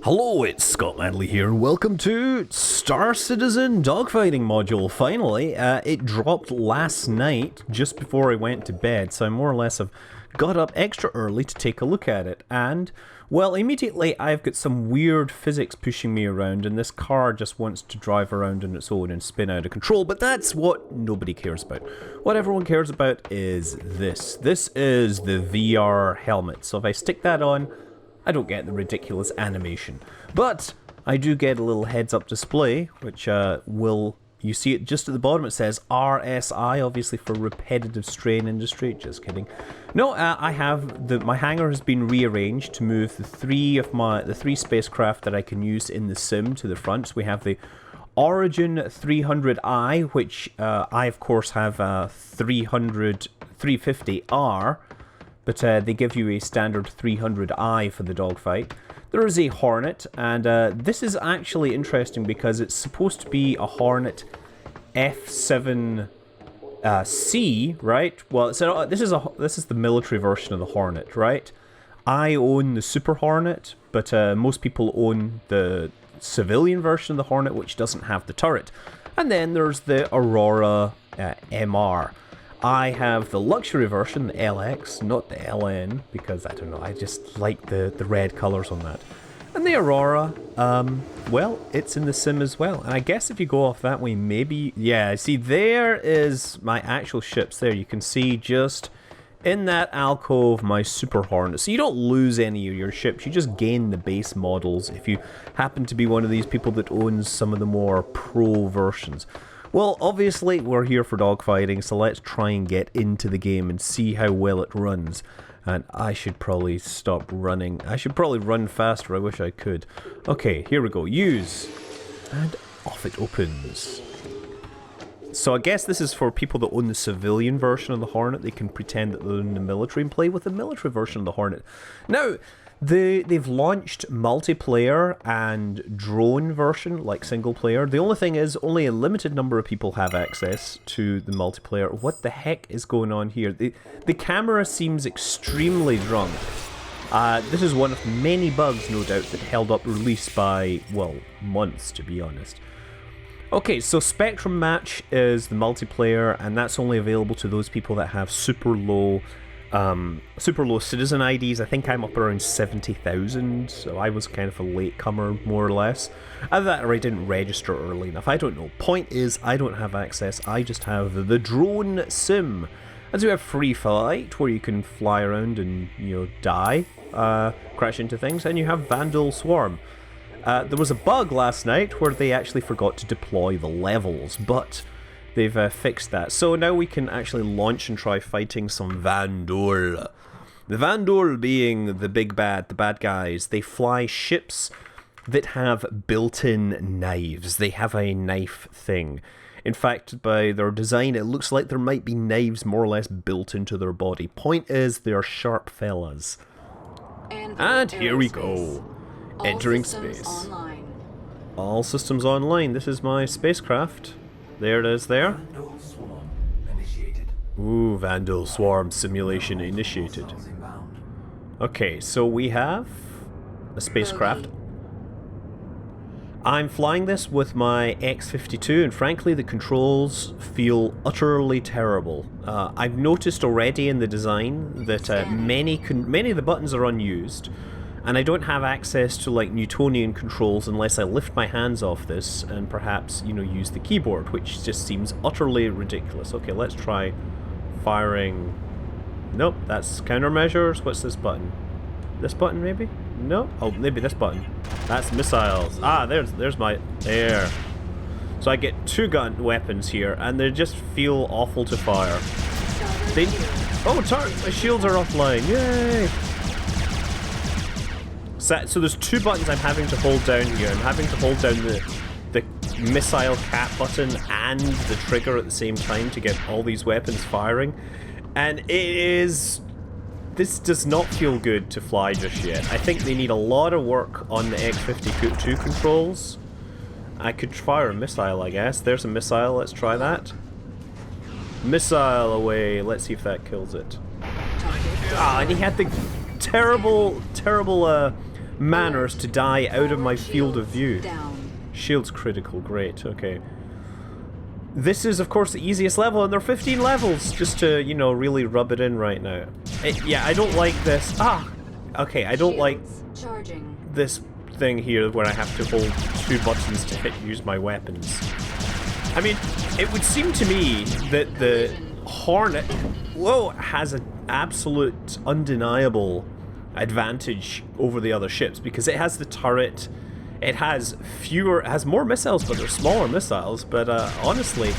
Hello, it's Scott Manley here. Welcome to Star Citizen Dogfighting module. Finally, it dropped last night just before I went to bed, so I more or less have got up extra early to take a look at it. And, well, immediately I've got some weird physics pushing me around, and this car just wants to drive around on its own and spin out of control, but that's what nobody cares about. What everyone cares about is this. This is the VR helmet. So if I stick that on, I don't get the ridiculous animation, but I do get a little heads-up display, which you see it just at the bottom. It says RSI, obviously for repetitive strain industry. Just kidding. No, I have my hangar has been rearranged to move the three spacecraft that I can use in the sim to the front. So we have the Origin 300i, which I of course have 350R. But they give you a standard 300i for the dogfight. There is a Hornet, and this is actually interesting because it's supposed to be a Hornet F7C, right? Well, so this is the military version of the Hornet, right? I own the Super Hornet, but most people own the civilian version of the Hornet, which doesn't have the turret. And then there's the Aurora MR. I have the luxury version, the LX, not the LN, because I don't know, I just like the red colours on that. And the Aurora, well, it's in the sim as well. And I guess if you go off that way, maybe, yeah, see, there is my actual ships there. You can see just in that alcove my Super Hornet. So you don't lose any of your ships, you just gain the base models if you happen to be one of these people that owns some of the more pro versions. Well, obviously, we're here for dogfighting, so let's try and get into the game and see how well it runs. And I should probably stop running. I should probably run faster, I wish I could. Okay, here we go. Use. And off it opens. So I guess this is for people that own the civilian version of the Hornet. They can pretend that they're in the military and play with the military version of the Hornet. Now, they've launched multiplayer and drone version, like single player. The only thing is, only a limited number of people have access to the multiplayer. What the heck is going on here? The camera seems extremely drunk. This is one of many bugs, no doubt, that held up release by, well, months, to be honest. Okay, so Spectrum Match is the multiplayer, and that's only available to those people that have super low citizen IDs. I think I'm up around 70,000, so I was kind of a latecomer, more or less. Either that or I didn't register early enough, I don't know. Point is, I don't have access, I just have the drone sim. And so we have Free Flight, where you can fly around and, you know, die, crash into things, and you have Vandal Swarm. There was a bug last night where they actually forgot to deploy the levels, but they've fixed that. So now we can actually launch and try fighting some Vandal. The Vandal being the bad guys. They fly ships that have built-in knives. They have a knife thing. In fact, by their design, it looks like there might be knives more or less built into their body. Point is, they're sharp fellas. And here we go. Entering space. All systems online. This is my spacecraft. There it is there. Ooh, Vandal Swarm simulation initiated. Okay, so we have a spacecraft. I'm flying this with my X-52, and frankly the controls feel utterly terrible. I've noticed already in the design that many of the buttons are unused, and I don't have access to like Newtonian controls unless I lift my hands off this and perhaps, you know, use the keyboard, which just seems utterly ridiculous. Okay, let's try firing. Nope, that's countermeasures. What's this button? This button maybe? No? Oh, maybe this button. That's missiles. Ah, there's my... There. So I get two weapons here, and they just feel awful to fire. Oh, my shields are offline. Yay! So there's two buttons I'm having to hold down here. I'm having to hold down the missile cap button and the trigger at the same time to get all these weapons firing. And this does not feel good to fly just yet. I think they need a lot of work on the X-52 controls. I could fire a missile, I guess. There's a missile, let's try that. Missile away, let's see if that kills it. Ah, and he had the terrible manners to die out of my field of view. Down. Shield's critical, great, okay. This is, of course, the easiest level, and there are 15 levels, just to, you know, really rub it in right now. Yeah, I don't like this. Ah! Okay, I don't like Charging. this thing here where I have to hold 2 buttons to use my weapons. I mean, it would seem to me that the Hornet, whoa, has an absolute undeniable advantage over the other ships because it has the turret. It has more missiles, but they're smaller missiles. But honestly,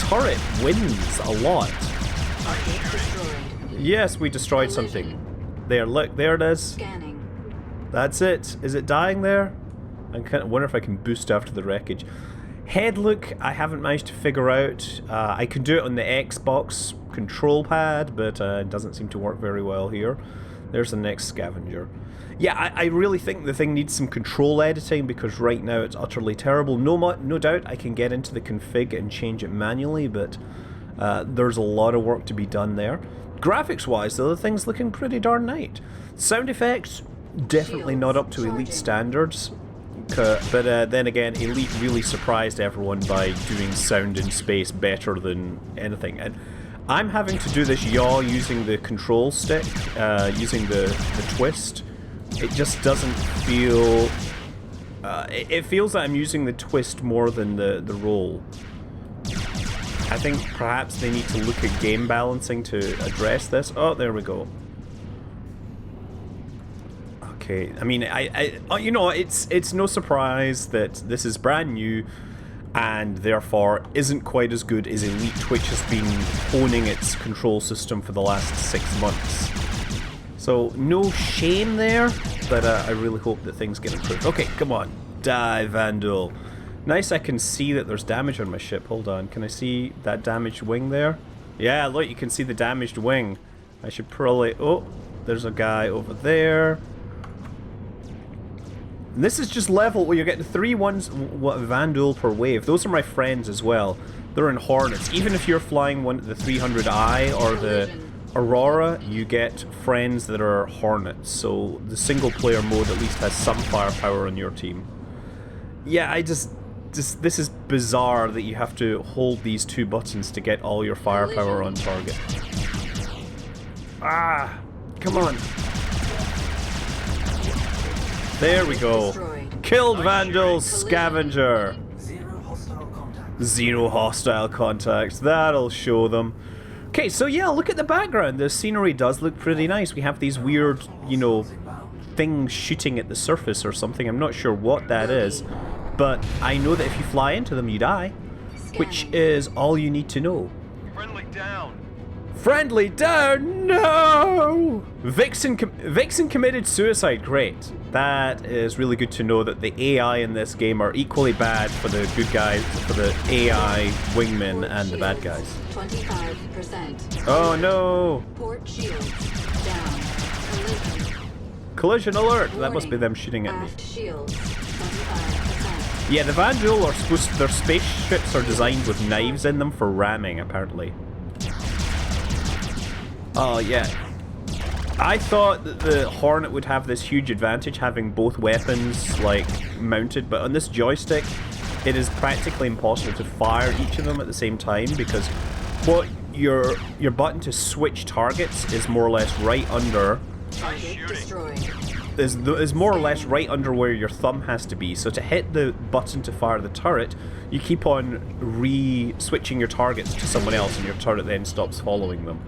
turret wins a lot. Yes, we destroyed something. There, look, there it is. Scanning. That's it. Is it dying there? I kind of wonder if I can boost after the wreckage. Head look, I haven't managed to figure out. I can do it on the Xbox control pad, but it doesn't seem to work very well here. There's the next scavenger. Yeah, I really think the thing needs some control editing because right now it's utterly terrible. No doubt I can get into the config and change it manually, but there's a lot of work to be done there. Graphics-wise, though, the thing's looking pretty darn neat. Sound effects, definitely not up to Elite standards. But then again, Elite really surprised everyone by doing sound in space better than anything. And I'm having to do this yaw using the control stick, using the twist. It just doesn't feel... it feels like I'm using the twist more than the roll. I think perhaps they need to look at game balancing to address this. Oh, there we go. Okay, I mean, you know, it's no surprise that this is brand new and therefore isn't quite as good as Elite, which has been owning its control system for the last 6 months. So, no shame there, but I really hope that things get improved. Okay, come on. Die, Vandal. Nice, I can see that there's damage on my ship. Hold on, can I see that damaged wing there? Yeah, look, you can see the damaged wing. I should probably... Oh, there's a guy over there. And this is just level where you're getting 3 Vandal per wave. Those are my friends as well. They're in Hornets. Even if you're flying the 300i or the Aurora, you get friends that are Hornets. So the single player mode at least has some firepower on your team. Yeah, this is bizarre that you have to hold these 2 buttons to get all your firepower on target. Ah, come on. There we go. Killed Vandal Scavenger. 0 hostile contacts. That'll show them. Okay, so yeah, look at the background. The scenery does look pretty nice. We have these weird, you know, things shooting at the surface or something. I'm not sure what that is, but I know that if you fly into them, you die, which is all you need to know. Friendly down. Friendly down? No! Vixen committed suicide. Great. That is really good to know that the AI in this game are equally bad for the good guys, for the AI wingmen and the bad guys. 25%. Oh no! Port shields down. Collision alert! That must be them shooting at me. Aft shields 25%. Yeah, the Vandal are supposed to, their spaceships are designed with knives in them for ramming, apparently. Oh, yeah. I thought that the Hornet would have this huge advantage having both weapons, like, mounted, but on this joystick, it is practically impossible to fire each of them at the same time because what your button to switch targets is more or less right under... Target destroyed. Is more or less right under where your thumb has to be. So to hit the button to fire the turret, you keep on re-switching your targets to someone else and your turret then stops following them.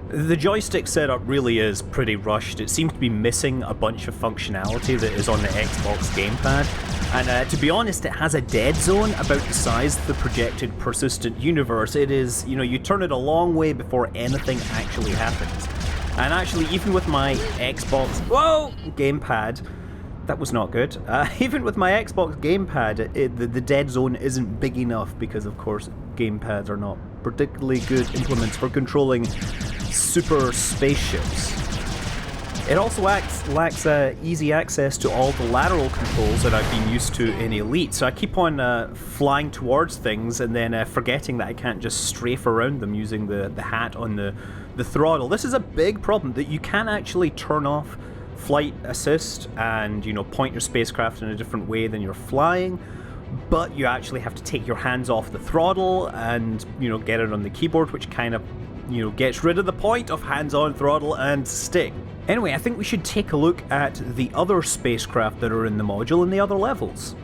The joystick setup really is pretty rushed. It seems to be missing a bunch of functionality that is on the Xbox gamepad. And to be honest, it has a dead zone about the size of the projected persistent universe. It is, you know, you turn it a long way before anything actually happens. And actually, even with my Xbox gamepad, that was not good. Even with my Xbox gamepad, the dead zone isn't big enough because, of course, gamepads are not particularly good implements for controlling super spaceships. It also lacks easy access to all the lateral controls that I've been used to in Elite, so I keep on flying towards things and then forgetting that I can't just strafe around them using the hat on the throttle. This is a big problem, that you can actually turn off flight assist and, you know, point your spacecraft in a different way than you're flying, but you actually have to take your hands off the throttle and, you know, get it on the keyboard, which kind of, you know, gets rid of the point of hands-on throttle and stick. Anyway, I think we should take a look at the other spacecraft that are in the module in the other levels.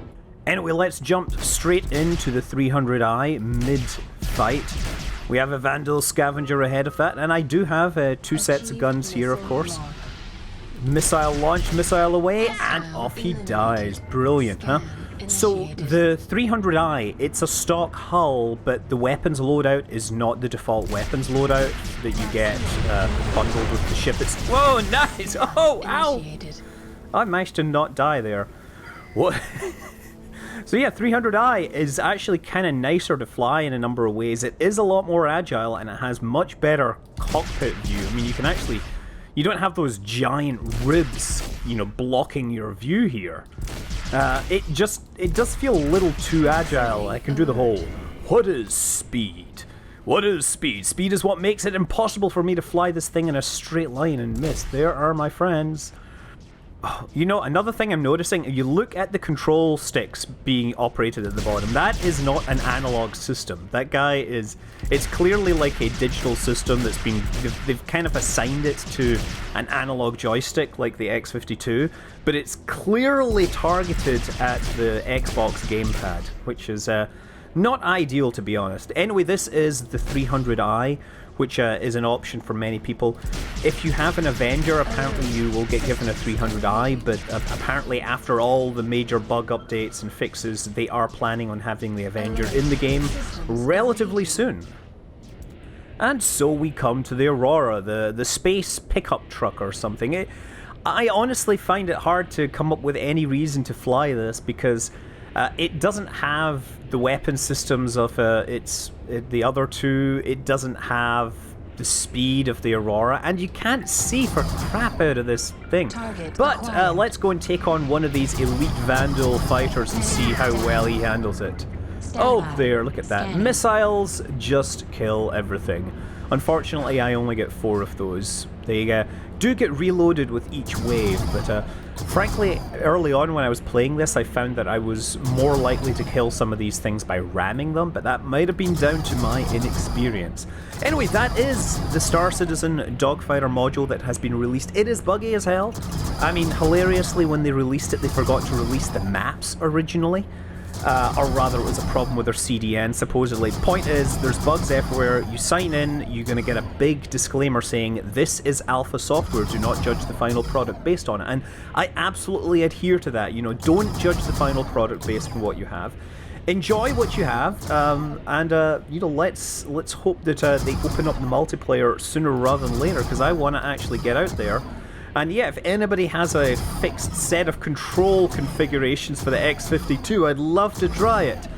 Anyway, let's jump straight into the 300i mid-fight. We have a Vandal Scavenger ahead of that, and I do have 2 sets of guns here, of course. Missile launch, missile away, and off he dies. Brilliant, huh? So the 300i, it's a stock hull, but the weapons loadout is not the default weapons loadout that you get bundled with the ship. It's whoa, nice! Oh, ow! I managed to not die there. What? So yeah, 300i is actually kind of nicer to fly in a number of ways. It is a lot more agile, and it has much better cockpit view. I mean, you can actually, you don't have those giant ribs, you know, blocking your view here. It does feel a little too agile. I can do the whole, what is speed? What is speed? Speed is what makes it impossible for me to fly this thing in a straight line and miss. There are my friends. Oh, you know, another thing I'm noticing, you look at the control sticks being operated at the bottom. That is not an analog system. That guy is, it's clearly like a digital system that's been, they've kind of assigned it to an analog joystick like the X52, but it's clearly targeted at the Xbox gamepad, which is not ideal, to be honest. Anyway, this is the 300i, which is an option for many people. If you have an Avenger, apparently you will get given a 300i, but apparently after all the major bug updates and fixes, they are planning on having the Avenger in the game relatively soon. And so we come to the Aurora, the space pickup truck or something. I honestly find it hard to come up with any reason to fly this, because it doesn't have the weapon systems of the other two. It doesn't have the speed of the Aurora, and you can't see for crap out of this thing. But let's go and take on one of these elite Vandal fighters and see how well he handles it. Oh, there, look at that. Missiles just kill everything. Unfortunately, I only get 4 of those. They do get reloaded with each wave, but frankly, early on when I was playing this, I found that I was more likely to kill some of these things by ramming them, but that might have been down to my inexperience. Anyway, that is the Star Citizen Dogfighter module that has been released. It is buggy as hell. I mean, hilariously, when they released it, they forgot to release the maps originally. Or rather, it was a problem with their CDN, supposedly. Point is, there's bugs everywhere. You sign in, you're going to get a big disclaimer saying, this is alpha software, do not judge the final product based on it. And I absolutely adhere to that. You know, don't judge the final product based on what you have. Enjoy what you have, and you know, let's hope that they open up the multiplayer sooner rather than later, because I want to actually get out there. And yeah, if anybody has a fixed set of control configurations for the X52, I'd love to try it.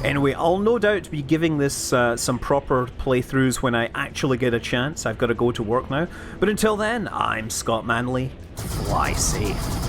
Anyway, I'll no doubt be giving this some proper playthroughs when I actually get a chance. I've got to go to work now. But until then, I'm Scott Manley. Fly safe.